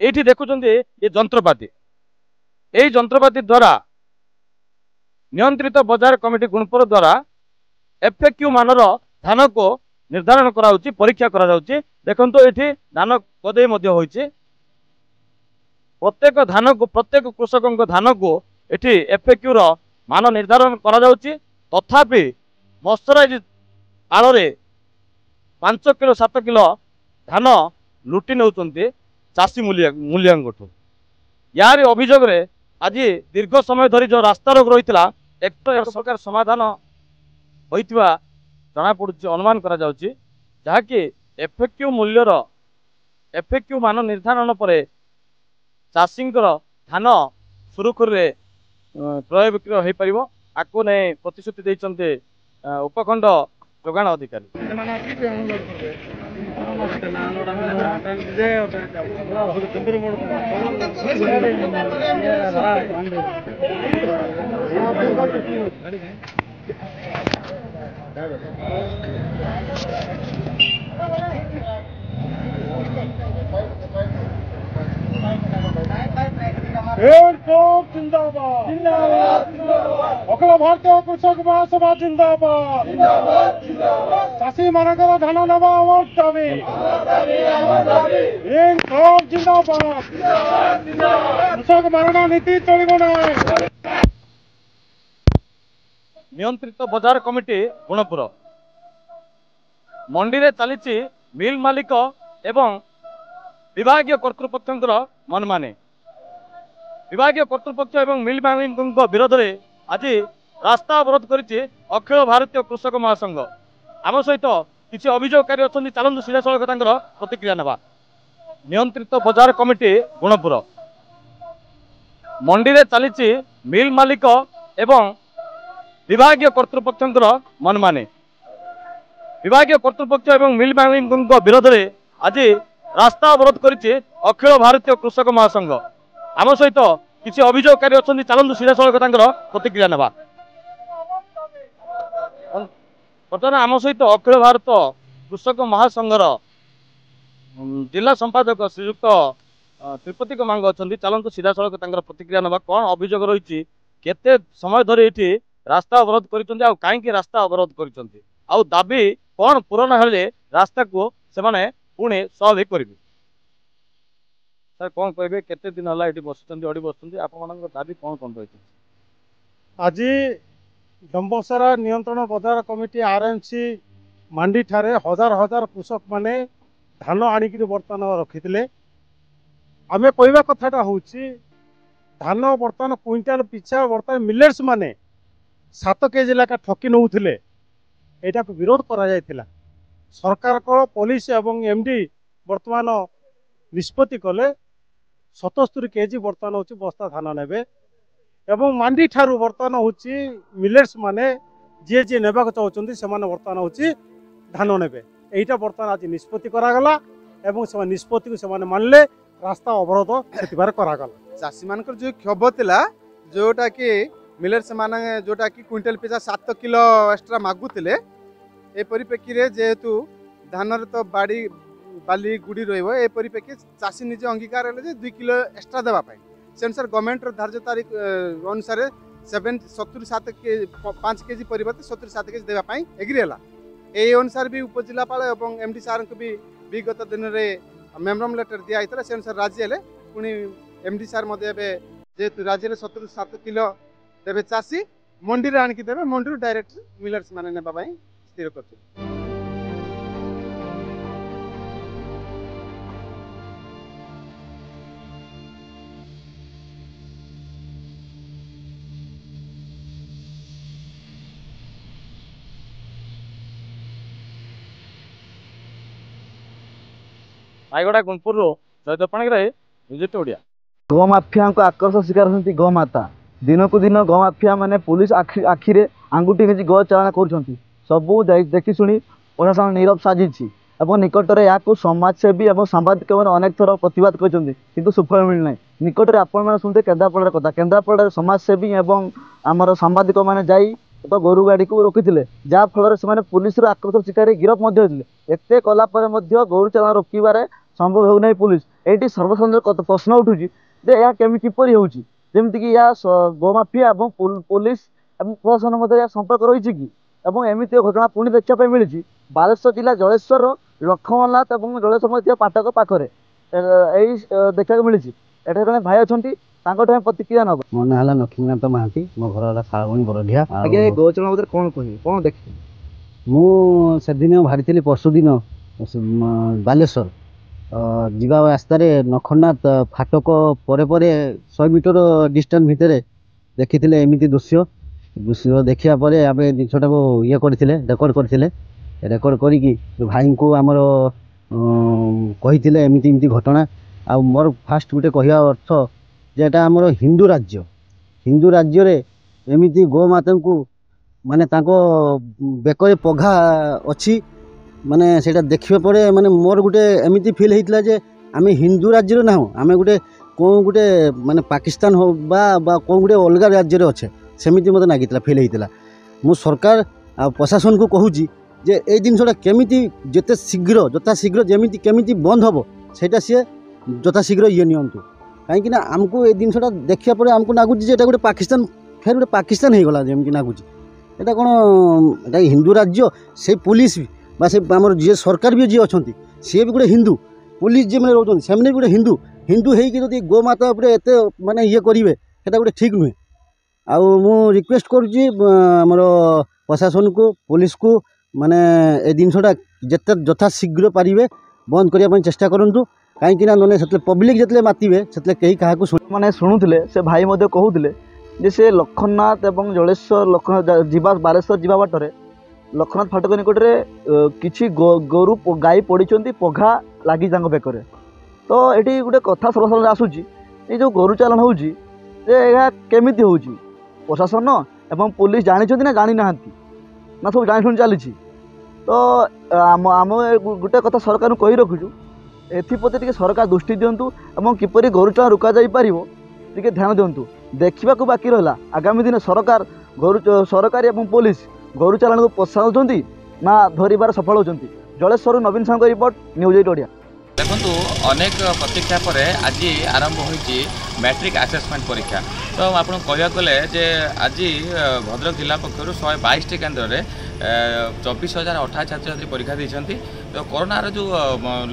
ये देखुं ये जंत्रपाति यही जंत्रपाति द्वारा नियंत्रित बजार कमिटी गुणपुर द्वारा एफएक्यू मानर धान को निर्धारण करा परीक्षा करा देखो ये धान कदे प्रत्येक धान को प्रत्येक कृषक धान को ये एफएक्यू मान निर्धारण करा तथापि मर्सराइज आड़ 5 किलो 7 किलो धान लुटि नौ चाषी मूल्यांठू यार अभियोग आज दीर्घ समय धरी जो रास्ता रोक रही एक प्रकार समाधान होता जना पड़ू अनुमान करा जहाँकि एफएक्यू मूल्यर एफएक्यू मान निर्धारण पर चाषी धान सुरुखुर क्रय विक्रय हो पार आपको नहीं प्रतिश्रुति देते उपखंड जोगाण अधिकारी। अखिल भारतीय कृषक महासभा जिंदाबाद चाषी मानकर धान नवा दाबी जिंदाबाद कृषक मारणा नीति चलो ना। नियंत्रित बजार कमिटी गुणपुर मंडी रे चली मिल मालिक एवं विभागीय कर्तृपक्ष मनमानी विभागीय कर्तृपक्ष एवं मिल मालिक विरोध में आज रास्ता अवरोध करिछि अखिल भारतीय कृषक महासंघ। आम सहित किसी अभियोगकारी अच्छा चलतु सीधा सड़क प्रतिक्रिया ना। नियंत्रित बजार कमिटी गुणपुर मंडी रे चली मिल मालिक एवं विभागीय कर्तृपक्ष मनमानी विभागीय कर्तृपक्ष एवं मिल मालिक विरोध में आज रास्ता अवरोध करिछि अखिल भारतीय कृषक महासंघ। आम सहित किसी अभियोगकारी अच्छा चलतु सीधा सड़क प्रतिक्रिया ना। बर्तमान आम सहित अखिल भारत कृषक महासंघर जिला संपादक श्रीयुक्त त्रिपति मांग अच्छा चलतु सीधा सड़क प्रतिक्रिया ना। कौन अभियोग रही केते समय धरी ये रास्ता अवरोध कर कहीं रास्ता अवरोध कर दाबी कौन पूरण हेले रास्ता को से पुणे स्वाभाविक करेंगे। सर कौन कहे केते दिन है ये बस अड़ी बस आप दाबी कौन कौन रही? आज डम्बसरा नियंत्रण बजार कमिटी आरएमसी मंडी ठारे हजार हजार कृषक माने धान आणिक बर्तमान रखी आमे कहवा कथाटा हूँ धान बर्तमान क्विंटाल पिछा बर्तमान मिलेट्स माने 7 केजी लेखा ठकी नौले यहाँ विरोध करा सरकार को पुलिस एवं एमडी बर्तमान निष्पत्ति कले 77 केजी बर्तमान हूँ बस्ता धान ने एवं मंडी ठारू बर्तमान हूँ मिलेट्स माने जी जी ने चाहते से बर्तमान हूँ धान ने यहीटा बर्तमान आज निष्पत्ति करागला एवं से निष्पत्ति को मानले रास्ता अवरोध से करागला। चाषी मान जो क्षोभ था जोटा कि मिलेट्स माने जोटा कि क्विंटाल पिछा 7 किलो एक्स्ट्रा मागुले ए परिप्रेक्षी रे जेहेतु धान तो बाड़ी बाली गुड़ी रही परिप्रेक्षी चाषी निजे अंगीकार है 2 किलो एक्स्ट्रा देवाई से अनुसार गवर्नमेंट धार्य तारीख अनुसार 5 केजी परिवर्ते 77 केजी देवाई एग्री है। यही अनुसार भी उपजिलापाल और एमडी सार को भी विगत दिन में मेमोरांडम लेटर दिखाई से अनुसार राजी है पुणी एमडी सार जेहेतु राज्य में 77 किलो देवे चाषी मंडी में आणिकी देवे मंडी डायरेक्ट मिलर्स माने नेबा स्थिर कर। रायगड़ा गुणपुर जयदेव पाणिग्राही विजिट ओडिया। गो माफिया को आकर्ष शिकार होती गो माता दिन को दिन गो माफिया माने पुलिस आखिरे आंगुठी निजी गो चालान कर सबू देखी शुणी प्रशासन नीरव साजी निकट में यहाँ समाजसेवी और सांबादिक मैंने अनेक थर प्रतिवाद कर सुफल मिलना। निकट में आपण मैंने शुणते केन्द्रापड़ा कथा केन्द्रापड़ा समाजसेवी और आमर सांबादिक मैंने ଏକ ଗୋରୁ ଗାଡ଼ିକୁ ରୋକିଥିଲେ, ଯାହାଫଳରେ ସେମାନେ ପୁଲିସର ଆକ୍ରୋଶ ଶିକାରରେ ଗିରଫ ମଧ୍ୟ ହୋଇଥିଲେ। ଏତେ କଲା ପରେ ମଧ୍ୟ ଗୋରୁ ଚାଲାଣ ରୋକିବାରେ ସମ୍ଭବ ହେଉନାହିଁ ପୁଲିସ। ଏଇଠି ସର୍ବସାଧାରଣ ପ୍ରଶ୍ନ ଉଠୁଛି ଯେ ଏହା କିପରି ହେଉଛି, ଯେମିତିକି ଏହା ଗୋମାଫିଆ ଏବଂ ପୁଲିସ ଏବଂ ପ୍ରଶାସନ ମଧ୍ୟରେ ଏହା ସମ୍ପର୍କ ରହିଛି କି? ଏବଂ ଏମିତି ଘଟଣା ପୁଣି ଦେଖିବା ପାଇଁ ମିଳିଛି ବାଲେଶ୍ୱର ଜିଲ୍ଲା ଜଳେଶ୍ୱର ଲକ୍ଷ୍ମଣନାଥ ଏବଂ ଜଳେଶ୍ୱର ମଧ୍ୟ ପାଟକ ପାଖରେ ଏଇ ଦେଖିବାକୁ ମିଳିଛି। ଏଠାରେ ଜଣେ ଭାଇ ଅଛନ୍ତି, ତାଙ୍କଠୁ ଆମେ ପ୍ରତିକ୍ରିୟା ନେବା। ମୋ ନାଁ ହେଲା ଲକ୍ଷ୍ମୀନାଥ ମହାନ୍ତି, ମୋ ଘର ହେଲା ଶାଳବଣୀ ବରଢିଆ। ଆଜ୍ଞା, ଏ ଗୋଚାରଣ ଭିତରେ କ'ଣ କହିବି, କ'ଣ ଦେଖିଲି? ମୁଁ ସେଦିନ ବାହାରିଥିଲି ପରଶୁଦିନ ବାଲେଶ୍ୱର ଯିବା ରାସ୍ତାରେ ନଖନାଥ ଫାଟକ ପରେ ପରେ 100 ମିଟର ଡିଷ୍ଟାନ୍ସ ଭିତରେ ଦେଖିଥିଲେ ଏମିତି ଦୃଶ୍ୟ ଦେଖିବା ପରେ ଆମେ ଜିନିଷଟାକୁ ରେକର୍ଡ କରିକି ଭାଇଙ୍କୁ ଆମର କହିଥିଲେ ଏମିତି ଏମିତି ଘଟଣା। ଆଉ ମୋର ଫାଷ୍ଟ ଗୋଟେ କହିବା ଅର୍ଥ ଯେ ଏଟା ଆମର ହିନ୍ଦୁ ରାଜ୍ୟରେ ଏମିତି ଗୋମାତାଙ୍କୁ ମାନେ ତାଙ୍କ ବେକରେ ପଘା ଅଛି, ମାନେ ସେଇଟା ଦେଖିବା ପରେ ମାନେ ମୋର ଗୋଟେ ଏମିତି ଫିଲ୍ ହେଇଥିଲା ଯେ ଆମେ ହିନ୍ଦୁ ରାଜ୍ୟରେ ନାହୁଁ, ଆମେ ଗୋଟେ ମାନେ ପାକିସ୍ତାନ ହଉ ବା କେଉଁ ଗୋଟେ ଅଲଗା ରାଜ୍ୟରେ ଅଛେ, ସେମିତି ମୋତେ ଲାଗିଥିଲା, ଫିଲ୍ ହେଇଥିଲା। ମୁଁ ସରକାର ଆଉ ପ୍ରଶାସନକୁ କହୁଛି ଯେ ଏଇ ଜିନିଷଟା କେମିତି ଯଥାଶୀଘ୍ର କେମିତି ବନ୍ଦ ହେବ ସେଇଟା ସିଏ ଯଥାଶୀଘ୍ର ନିଅନ୍ତୁ। କାହିଁକି ନା ଆମକୁ ଏଇ ଜିନିଷଟା ଦେଖିବା ପରେ ଆମକୁ ଲାଗୁଛି ଯେ ଏଇଟା ଗୋଟେ ପାକିସ୍ତାନ ହେଇଗଲା ଯେମିତି ଲାଗୁଛି। এটা কোন এটা হিন্দু রাজ্য, সেই পুলিশ বা সে আমার যে সরকার বি যে অনেক সি বি গোটে হিন্দু, পুলিশ যে মানে রয়েছেন সেমানে গোটে হিন্দু হয়েকি যদি গোমাতা উপরে এত মানে ইয়ে করবে সেটা গোটে ঠিক নুহে। আউ মু রিকোয়েস্ট করছি আমার প্রশাসনকু পুলিশকু মানে এই জিনিসটা যেতে যথাশীঘ্র পারিবে বন্ধ করা চেষ্টা করতু, কাইকি না মানে সেতলে পব্লিক যেতলে মাতিবে সেতলে কেহি কাহাকু মানে শুণুলে সে ভাই মধ্যে কহুলে যে সে লক্ষ্মণনাথ এবং জলেশ্বর বালেশ্বর যা বাটরে লক্ষ্মণনাথ ফাটক নিকটরে কিছু গোরু গাଈ পড়িଛନ୍ତି পঘা লাগি ତାଙ୍କ ବେକରେ। ତ ଏଠି ଗୋଟେ କଥା ସର୍ବସାଧାରଣ ଆସୁଛି, ଏଇ ଯେଉଁ ଗୋରୁ ଚାଲାଣ ହେଉଛି ଯେ ଏହା କେମିତି ହେଉଛି, ପ୍ରଶାସନ ଏବଂ ପୁଲିସ ଜାଣିଛନ୍ତି ନା ଜାଣିନାହାନ୍ତି ନା ସବୁ ଜାଣିଶୁଣି ଚାଲିଛି। ତ ଆମେ ଗୋଟେ କଥା ସରକାରଙ୍କୁ କହି ରଖୁଛୁ, ଏଥିପ୍ରତି ଟିକେ ସରକାର ଦୃଷ୍ଟି ଦିଅନ୍ତୁ ଏବଂ କିପରି ଗୋରୁ ଚାଲାଣ ରୋକାଯାଇପାରିବ ଟିକେ ଧ୍ୟାନ ଦିଅନ୍ତୁ। ଦେଖିବାକୁ ବାକି ରହିଲା ଆଗାମୀ ଦିନେ ସରକାରୀ ଏବଂ ପୋଲିସ ଗୋରୁ ଚାଲାଣକୁ ପ୍ରୋତ୍ସାହନ ଦେଉଛନ୍ତି ନା ଧରିବାରେ ସଫଳ ହେଉଛନ୍ତି। ଜଳେଶ୍ୱରରୁ ନବୀନ ସାହୁଙ୍କ ରିପୋର୍ଟ, ନ୍ୟୁଜ୍ 8 ଓଡ଼ିଆ। ଦେଖନ୍ତୁ, ଅନେକ ପ୍ରତୀକ୍ଷା ପରେ ଆଜି ଆରମ୍ଭ ହୋଇଛି ମ୍ୟାଟ୍ରିକ୍ ଆସେସମେଣ୍ଟ ପରୀକ୍ଷା। ତ ଆପଣଙ୍କୁ କହିବାକୁ ଗଲେ ଯେ ଆଜି ଭଦ୍ରକ ଜିଲ୍ଲା ପକ୍ଷରୁ 122ଟି କେନ୍ଦ୍ରରେ 24,028 ଛାତ୍ରଛାତ୍ରୀ ପରୀକ୍ଷା ଦେଇଛନ୍ତି। ତ କରୋନାର ଯେଉଁ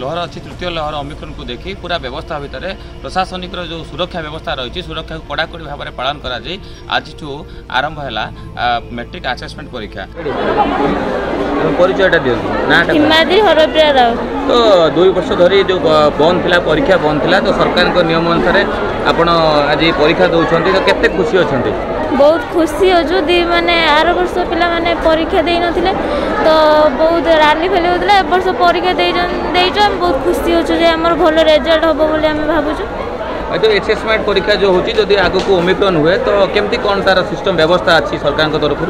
ଲହର ଅଛି, ତୃତୀୟ ଲହର ଅମିକ୍ରନକୁ ଦେଖି ପୁରା ବ୍ୟବସ୍ଥା ଭିତରେ ପ୍ରଶାସନିକର ଯେଉଁ ସୁରକ୍ଷା ବ୍ୟବସ୍ଥା ରହିଛି, ସୁରକ୍ଷାକୁ କଡ଼ାକଡ଼ି ଭାବରେ ପାଳନ କରାଯାଇ ଆଜିଠୁ ଆରମ୍ଭ ହେଲା ମ୍ୟାଟ୍ରିକ୍ ଆସେସମେଣ୍ଟ ପରୀକ୍ଷା। ପରିଚୟଟା ଦିଅନ୍ତୁ। ହିମାଦ୍ରି ହରପ୍ରିୟା ରାଉତ। ତ 2 ବର୍ଷ ଧରି ଯେଉଁ ବନ୍ଦ ଥିଲା, ପରୀକ୍ଷା ବନ୍ଦ ଥିଲା, ତ ସରକାରଙ୍କ ନିୟମ ଅନୁସାରେ ଆପଣ ଆଜି ପରୀକ୍ଷା ଦେଉଛନ୍ତି, ତ କେତେ ଖୁସି ଅଛନ୍ତି? ବହୁତ ଖୁସି ଅଛୁ। ମାନେ ଆର ବର୍ଷ ପିଲାମାନେ ପରୀକ୍ଷା ଦେଇନଥିଲେ ତ ବହୁତ ରାଲି ଫେଲି ହେଉଥିଲା, ଏ ବର୍ଷ ପରୀକ୍ଷା ଦେଇଛୁ, ଆମେ ବହୁତ ଖୁସି ଅଛୁ ଯେ ଆମର ଭଲ ରେଜଲ୍ଟ ହେବ ବୋଲି ଆମେ ଭାବୁଛୁ। जो एसेसमेंट परीक्षा जो होची जदि आगु को ओमिक्रॉन हुए तो केमती कौन तार सिस्टम व्यवस्था अच्छी सरकार तरफ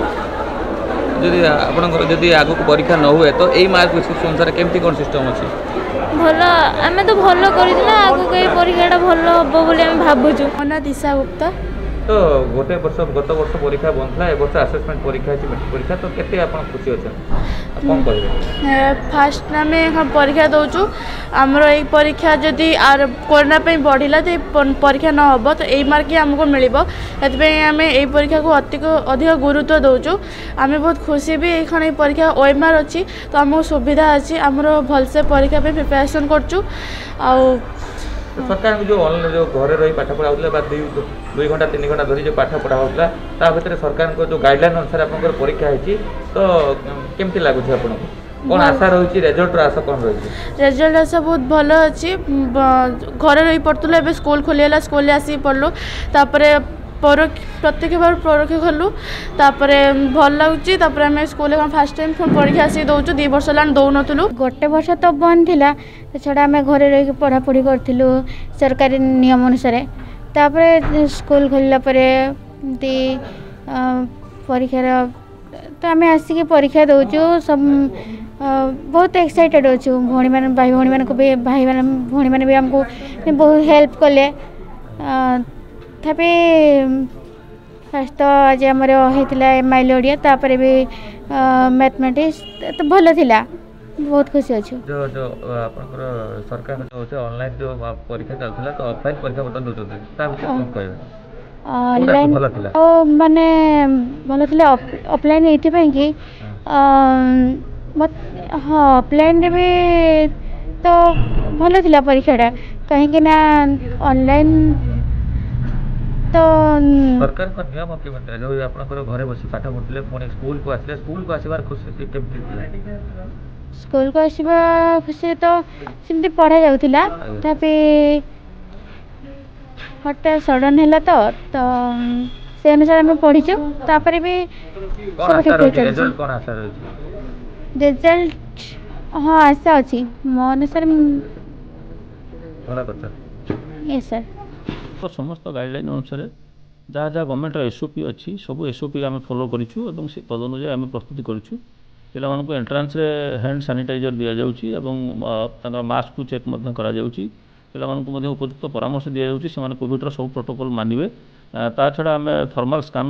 जदि आपनकर जदि आगु को परीक्षा न हुए तो एई मार्क अनुसार केमती कौन सिस्टम अच्छी भल आम तो भल कर आगु परीक्षा भल हम बोली आम भावुँ। मना दिशा गुप्ता। तो गोटे वर्ष गत वर्ष परीक्षा बंद था, ए वर्ष आसेसमेंट परीक्षा है मेट्रिक परीक्षा, तो केते आपण खुशी अच्छा कौन कहबे? फास्ट आम परीक्षा दौचु आमर ये परीक्षा जदि कोरोना बढ़ला तो परीक्षा न हम तो यही मार्क ही आमको मिल आम यही परीक्षा को अधिक गुरुत्व दौचु। आम बहुत खुशी भी ये परीक्षा ओएमआर अच्छी तो आमको सुविधा अच्छी आमर भलसे परीक्षा प्रिपेरेसन करचु। सरकार जो ऑनलाइन जो घर रही पाठ पढ़ा होता 2 घंटा 3 घंटा धरी जो पाठ पढ़ा होता ता भीतर सरकार को जो गाइडलाइन अनुसार आप परीक्षा है तो केमती लगुच आपको कौन आशा रही रिजल्ट आशा कौन रही? रिजल्ट आशा बहुत भल अच्छी। घर रही पढ़ुला ए स्कूल खोलीगला स्कूल आसिक पढ़लु तापर प्रत्येक बार परोक्ष कलु तापर भल लगुच आम स्कूल फास्ट टाइम परीक्षा आसिक दौचु 2 वर्ष है दौन गोटे वर्ष तो बंद थिला छड़ा आम घर रही पढ़ापढ़ी करूँ सरकारी नियम अनुसार तापर स्कूल खोलला परीक्षार तो आम आसिक परीक्षा दौचु सब बहुत एक्साइटेड अच्छु। भाई भाई मान भी आमको बहुत हेल्प कले तथापि फास्ट तो आज आमर होता एमआईएल ओडिया तापर भी मैथमेटिक्स तो भल थिला बहुत खुशी अच्छे। जो जो आपनकर सरकार जो ऑनलाइन जो परीक्षा चलता तो ऑफलाइन परीक्षा बर्तन दौरान ता विषय कौन कहबे ऑनलाइन ओ माने भल थिला ऑफलाइन एथि कि हाँ ऑफलाइन रे भी तो भल थिला परीक्षाटा कहीं ना ऑनलाइन तो सरकार का नियम के मतलब जो आपनकर घरे बसी पाठ पढ़ले पुणी स्कूल को आसले स्कूल को आसीबार खुशी केमती थिला स्कूल को आसवा खुशी तो सिमती पढ़ा जाउथिला तापे हटा सडन हैला तो से अनुसार हम पढ़ीछु तापर भी सब ठीक ठीक रिजल्ट कोन आशा रहछि रिजल्ट हाँ आशा अछि मो अनुसार भला कथा यस सर तो समस्त गाइडलाइन अनुसार जहाँ जहाँ गवर्नमेंट एसओपी अच्छी सब एसओपी आम फॉलो करूँ और से तद अनुजाई आम प्रस्तुति करूँ पिलाମାନଙ୍କୁ एंट्रांस हैंड सानिटाइजर दि जाऊँगी मास्क को चेक पिलाମାନଙ୍କୁ उपयुक्त परामर्श दि जाऊँगी से कोविड्र सब प्रोटोकॉल मानवे ता छड़ा आम थर्माल स्कान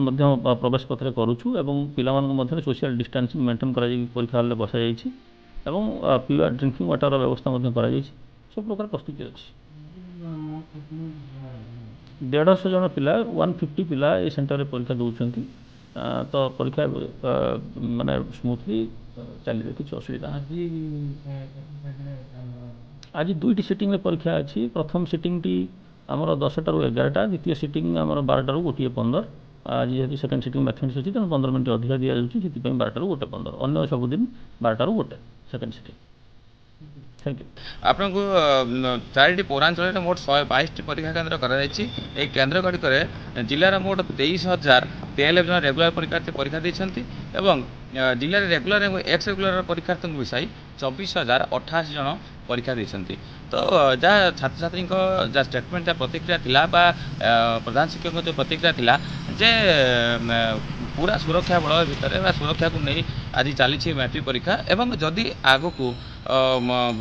प्रवेश पथरे करूँ और पिलाମାନଙ୍କୁ सोशल डिस्टेंसिंग मेंटेन कर परीक्षा हॉल बसा जाइए पीवा ड्रिंकिंग वाटर व्यवस्था सब प्रकार प्रस्तुति अच्छी 150 जन पिला 150 पिला ये सेंटर में परीक्षा दौरान तो परीक्षा माने स्मूथली चलिए किसी असुविधा आज 2टी सिटिंग में परीक्षा अच्छी प्रथम सिटिंग टी आमर 10टा ରୁ 11टा द्वितीय सिटिंग आमर 12टा ରୁ 1:15 आज जेहतु सेकेंड सिटिंग मैथमेटिक्स अच्छी तेनाली 15 मिनट अधिक दि जाऊँगी से 12टा ରୁ 1:15 अन्य सबुदिन 12टा ରୁ 1 सेकेंड सिटिंग। थैंक यू आपन को 4टी पौरांचल में मोट 122 परीक्षा केन्द्र कर केन्द्र गुड़िक जिलार मोट 23,093 जन रेगुलर परीक्षार्थी परीक्षा देते जिले में रेगुलर और एक्स रेगुलर परीक्षार्थी मिसाई 24,088 जन परीक्षा देते तो जहाँ छात्र छात्री जहाँ स्टेटमेंट जहाँ प्रतिक्रिया थिला प्रधान शिक्षक जो प्रतिक्रिया थिला जे पूरा सुरक्षा बल भितर सुरक्षा को नहीं आज चली मैट्रिक परीक्षा एवं जदि आग को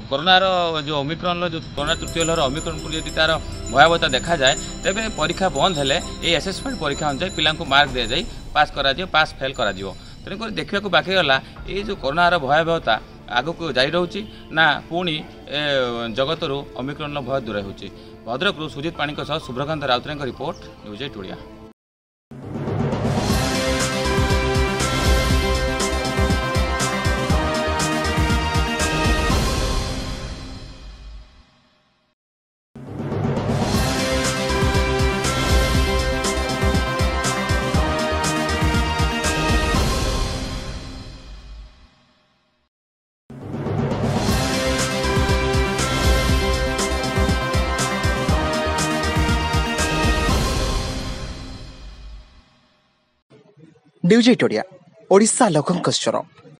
कोरोनार जो ओमिक्रॉन जो कोरोना तृतीय लहर ओमिक्रॉन को यदि तार भयावहता देखा जाए तेरे परीक्षा बंद हेले ये एसेसमेंट परीक्षा अनुसार पिला मार्क दि जाए पास करा पास फेल करा तेणुक देखा बाकी गला ये जो कोरोनार भयावहता आग को जारी रोचे ना पुणी जगत ओमिक्रॉन भय दूर हो भद्रक सुजित पाणी सह Subhrakant Routray report news 8 Odia. News 8 Odia Odisha लोकଙ୍କ ସ୍ୱର।